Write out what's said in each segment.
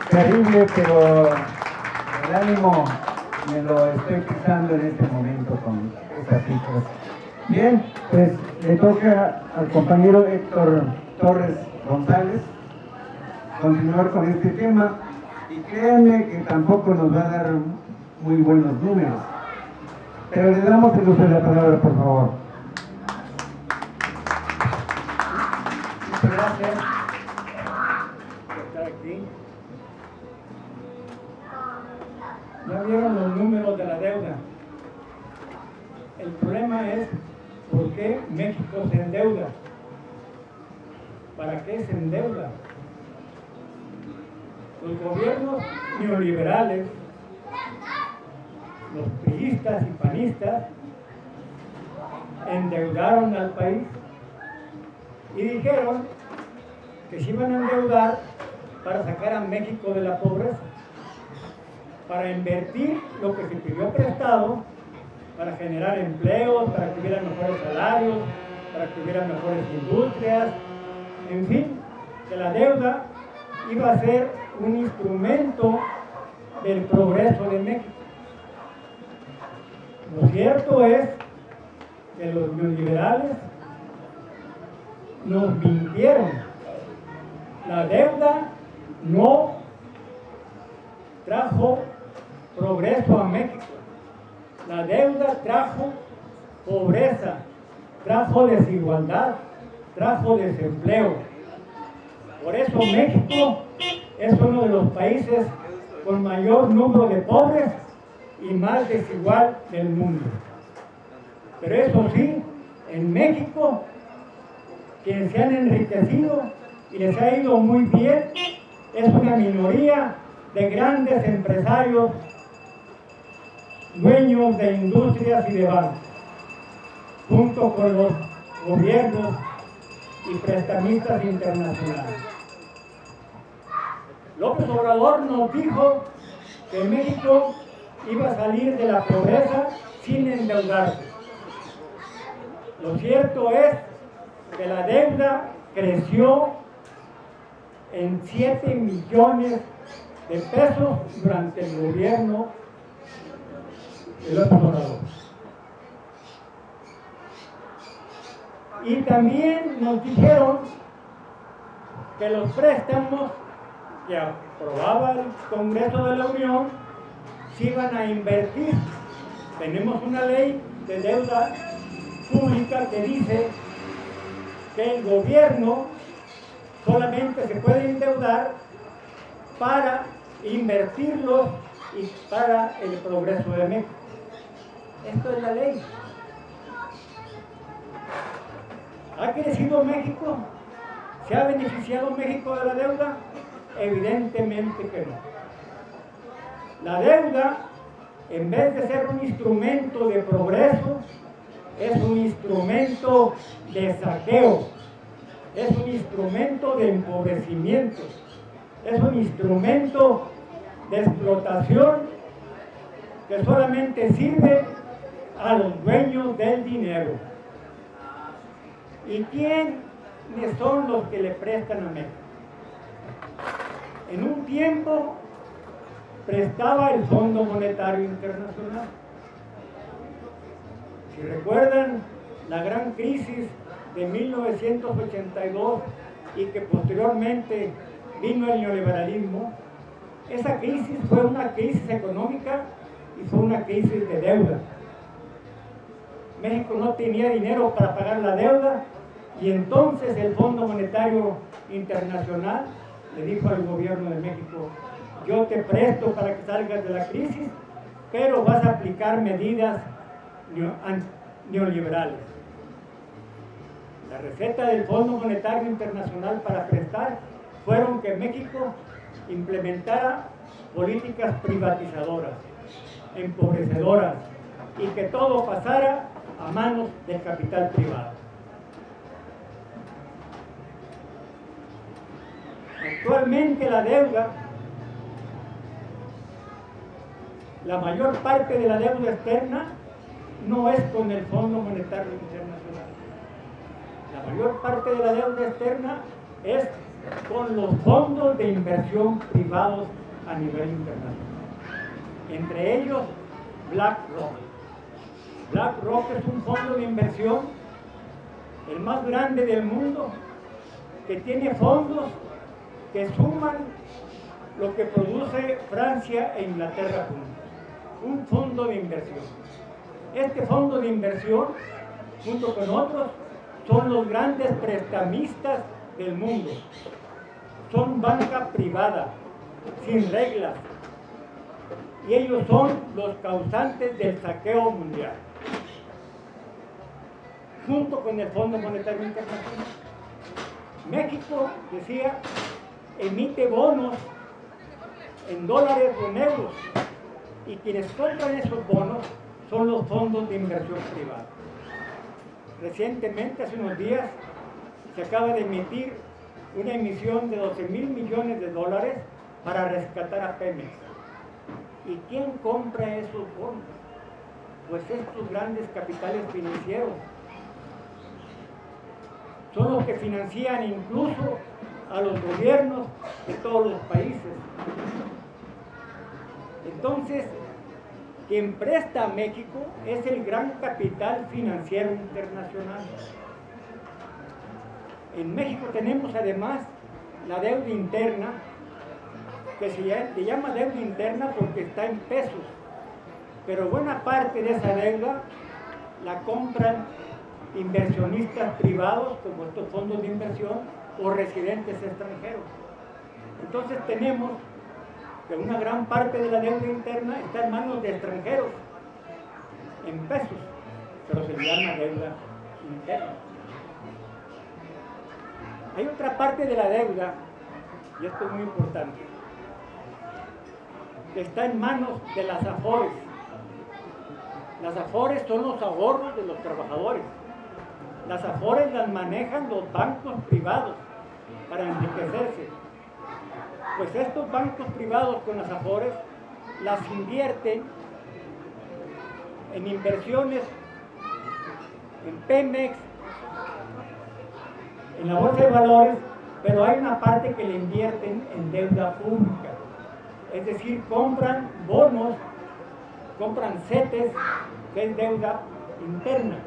terrible, pero el ánimo me lo estoy quitando en este momento con estas cifras. Bien, pues le toca al compañero Héctor Torres González continuar con este tema, y créanme que tampoco nos va a dar muy buenos números, pero le damos el uso de la palabra, por favor. Muchas gracias por estar aquí. Ya vieron los números de la deuda. El problema es por qué México se endeuda. ¿Para qué se endeuda? Los gobiernos neoliberales, los priistas y panistas, endeudaron al país y dijeron que se iban a endeudar para sacar a México de la pobreza, para invertir lo que se pidió prestado, para generar empleos, para que hubiera mejores salarios, para que hubiera mejores industrias, en fin, que la deuda iba a ser un instrumento del progreso de México. Lo cierto es que los neoliberales nos mintieron. La deuda no trajo progreso a México. La deuda trajo pobreza, trajo desigualdad, trajo desempleo. Por eso México es uno de los países con mayor número de pobres y más desigual del mundo. Pero eso sí, en México, quienes se han enriquecido y les ha ido muy bien es una minoría de grandes empresarios, dueños de industrias y de bancos, junto con los gobiernos y prestamistas internacionales. López Obrador nos dijo que México iba a salir de la pobreza sin endeudarse. Lo cierto es que la deuda creció en 7 millones de pesos durante el gobierno de López Obrador. Y también nos dijeron que los préstamos que aprobaba el Congreso de la Unión se iban a invertir. Tenemos una ley de deuda pública que dice que el gobierno solamente se puede endeudar para invertirlos y para el progreso de México. Esto es la ley. ¿Ha crecido México? ¿Se ha beneficiado México de la deuda? Evidentemente que no. La deuda, en vez de ser un instrumento de progreso, es un instrumento de saqueo, es un instrumento de empobrecimiento, es un instrumento de explotación que solamente sirve a los dueños del dinero. ¿Y quiénes son los que le prestan a México? En un tiempo prestaba el Fondo Monetario Internacional. Si recuerdan la gran crisis de 1982 y que posteriormente vino el neoliberalismo, esa crisis fue una crisis económica y fue una crisis de deuda. México no tenía dinero para pagar la deuda y entonces el Fondo Monetario Internacional le dijo al gobierno de México: yo te presto para que salgas de la crisis, pero vas a aplicar medidas neoliberales. La receta del Fondo Monetario Internacional para prestar fueron que México implementara políticas privatizadoras, empobrecedoras, y que todo pasara a manos del capital privado. Actualmente la deuda, la mayor parte de la deuda externa no es con el Fondo Monetario Internacional. La mayor parte de la deuda externa es con los fondos de inversión privados a nivel internacional. Entre ellos, BlackRock. BlackRock es un fondo de inversión, el más grande del mundo, que tiene fondos que suman lo que produce Francia e Inglaterra juntos. Un fondo de inversión. Este fondo de inversión, junto con otros, son los grandes prestamistas del mundo. Son banca privada, sin reglas. Y ellos son los causantes del saqueo mundial. Junto con el Fondo Monetario Internacional. México, decía, emite bonos en dólares o en euros. Y quienes compran esos bonos son los fondos de inversión privada. Recientemente, hace unos días, se acaba de emitir una emisión de 12,000 millones de dólares para rescatar a Pemex. ¿Y quién compra esos bonos? Pues estos grandes capitales financieros. Son los que financian incluso a los gobiernos de todos los países. Entonces, quien presta a México es el gran capital financiero internacional. En México tenemos además la deuda interna, que se llama deuda interna porque está en pesos, pero buena parte de esa deuda la compran inversionistas privados, como estos fondos de inversión, o residentes extranjeros. Entonces tenemos que una gran parte de la deuda interna está en manos de extranjeros, en pesos, pero se llama deuda interna. Hay otra parte de la deuda, y esto es muy importante, que está en manos de las AFORES. Las AFORES son los ahorros de los trabajadores. Las AFORES las manejan los bancos privados para enriquecerse. Pues estos bancos privados con las AFORES las invierten en inversiones en Pemex, en la bolsa de valores, pero hay una parte que le invierten en deuda pública. Es decir, compran bonos, compran CETES, que es deuda interna.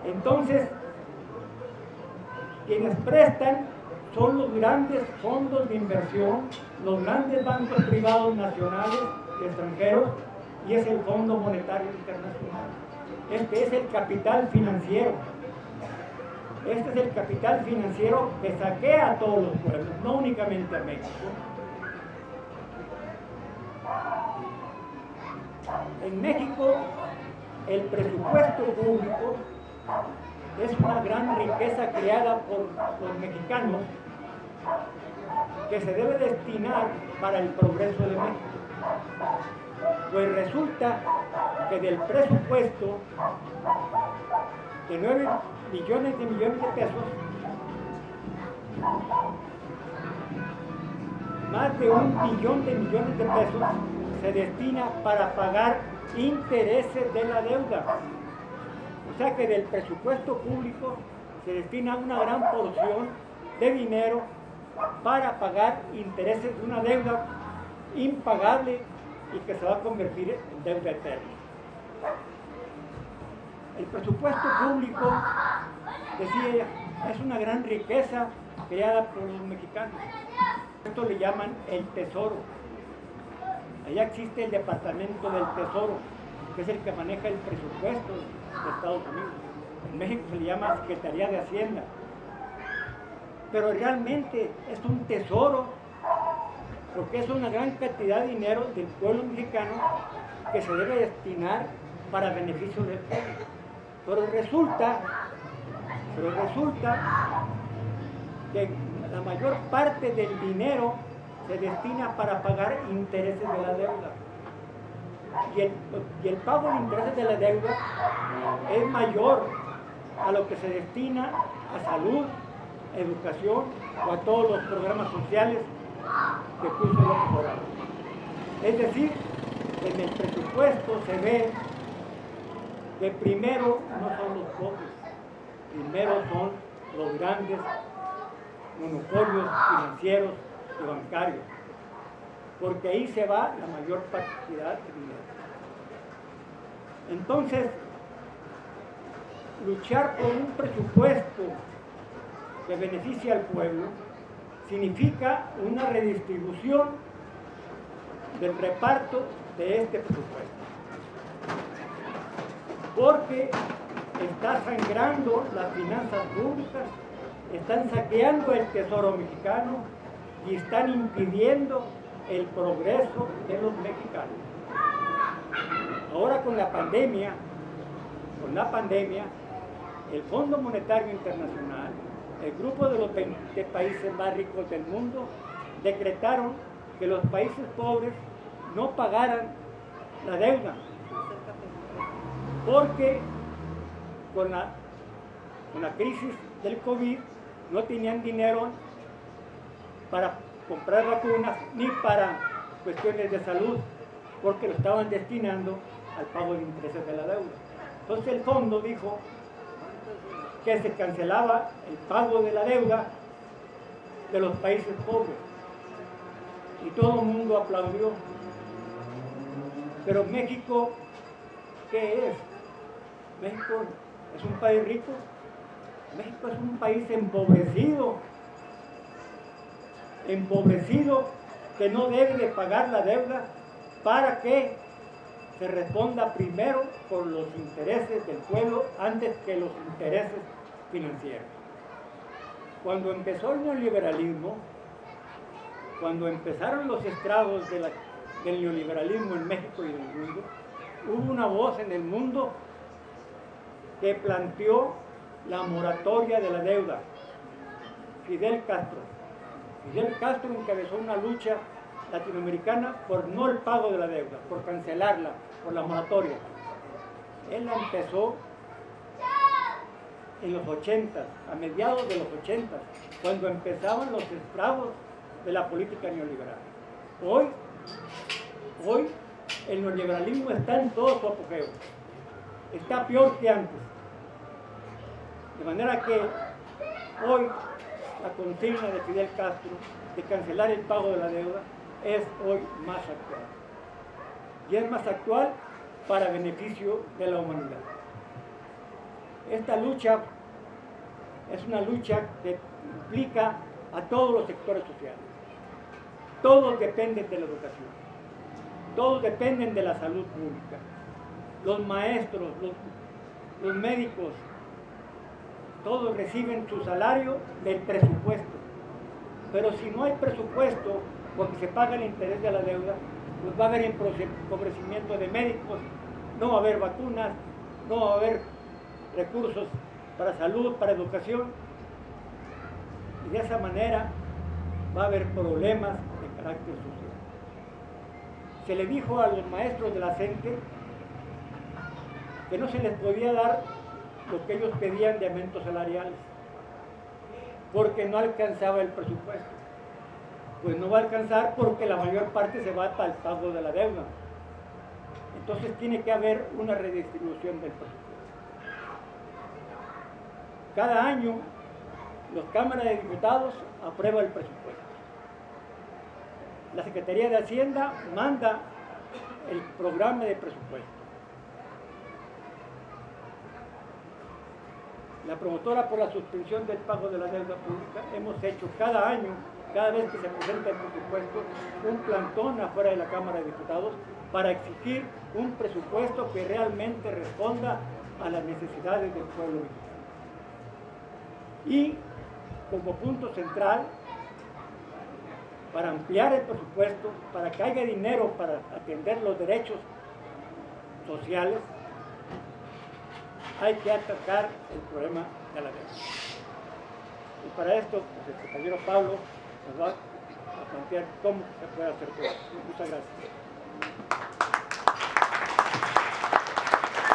Entonces, quienes prestan son los grandes fondos de inversión, los grandes bancos privados nacionales y extranjeros, y es el Fondo Monetario Internacional. Este es el capital financiero. Este es el capital financiero que saquea a todos los pueblos, no únicamente a México. En México, el presupuesto público es una gran riqueza creada por los mexicanos que se debe destinar para el progreso de México. Pues resulta que del presupuesto de 9 millones de pesos, más de 1 billón de millones de pesos se destina para pagar intereses de la deuda. O sea que del presupuesto público se destina una gran porción de dinero para pagar intereses de una deuda impagable y que se va a convertir en deuda eterna. El presupuesto público, decía, es una gran riqueza creada por los mexicanos. Esto le llaman el Tesoro. Allá existe el Departamento del Tesoro, que es el que maneja el presupuesto de Estados Unidos. En México se le llama Secretaría de Hacienda. Pero realmente es un tesoro, porque es una gran cantidad de dinero del pueblo mexicano que se debe destinar para beneficio del pueblo. Pero resulta que la mayor parte del dinero se destina para pagar intereses de la deuda. Y el pago de intereses de la deuda es mayor a lo que se destina a salud, educación o a todos los programas sociales que puso López Obrador. Es decir, en el presupuesto se ve que primero no son los pobres, primero son los grandes monopolios financieros y bancarios, porque ahí se va la mayor cantidad de dinero. Entonces, luchar por un presupuesto que beneficie al pueblo significa una redistribución del reparto de este presupuesto, porque está sangrando las finanzas públicas, están saqueando el tesoro mexicano y están impidiendo el progreso de los mexicanos. Ahora con la pandemia, el Fondo Monetario Internacional, el grupo de los 20 países más ricos del mundo, decretaron que los países pobres no pagaran la deuda, porque con la crisis del COVID no tenían dinero para comprar vacunas ni para cuestiones de salud, porque lo estaban destinando al pago de intereses de la deuda. Entonces el fondo dijo que se cancelaba el pago de la deuda de los países pobres y todo el mundo aplaudió. Pero México, ¿qué es? México es un país rico. México es un país empobrecido que no debe de pagar la deuda para que se responda primero por los intereses del pueblo antes que los intereses financieros. Cuando empezó el neoliberalismo, cuando empezaron los estragos del neoliberalismo en México y en el mundo, hubo una voz en el mundo que planteó la moratoria de la deuda. Fidel Castro encabezó una lucha latinoamericana por no el pago de la deuda, por cancelarla, por la moratoria. Él la empezó en los 80, a mediados de los 80, cuando empezaban los estragos de la política neoliberal. Hoy el neoliberalismo está en todo su apogeo, está peor que antes. De manera que hoy la consigna de Fidel Castro de cancelar el pago de la deuda es hoy más actual. Y es más actual para beneficio de la humanidad. Esta lucha es una lucha que implica a todos los sectores sociales. Todos dependen de la educación. Todos dependen de la salud pública. Los maestros, los médicos, todos reciben su salario del presupuesto. Pero si no hay presupuesto, porque se paga el interés de la deuda, pues va a haber empobrecimiento de médicos, no va a haber vacunas, no va a haber recursos para salud, para educación. Y de esa manera va a haber problemas de carácter social. Se le dijo a los maestros de la CENTE que no se les podía dar lo que ellos pedían de aumentos salariales, porque no alcanzaba el presupuesto. Pues no va a alcanzar porque la mayor parte se va para el pago de la deuda. Entonces tiene que haber una redistribución del presupuesto. Cada año, la Cámara de Diputados aprueba el presupuesto. La Secretaría de Hacienda manda el programa de presupuesto. La promotora por la suspensión del pago de la deuda pública hemos hecho cada año, cada vez que se presenta el presupuesto, un plantón afuera de la Cámara de Diputados para exigir un presupuesto que realmente responda a las necesidades del pueblo mexicano. Y como punto central, para ampliar el presupuesto, para que haya dinero para atender los derechos sociales, hay que atacar el problema de la deuda. Y para esto, pues, el compañero Pablo nos va a plantear cómo se puede hacer todo. Muchas gracias.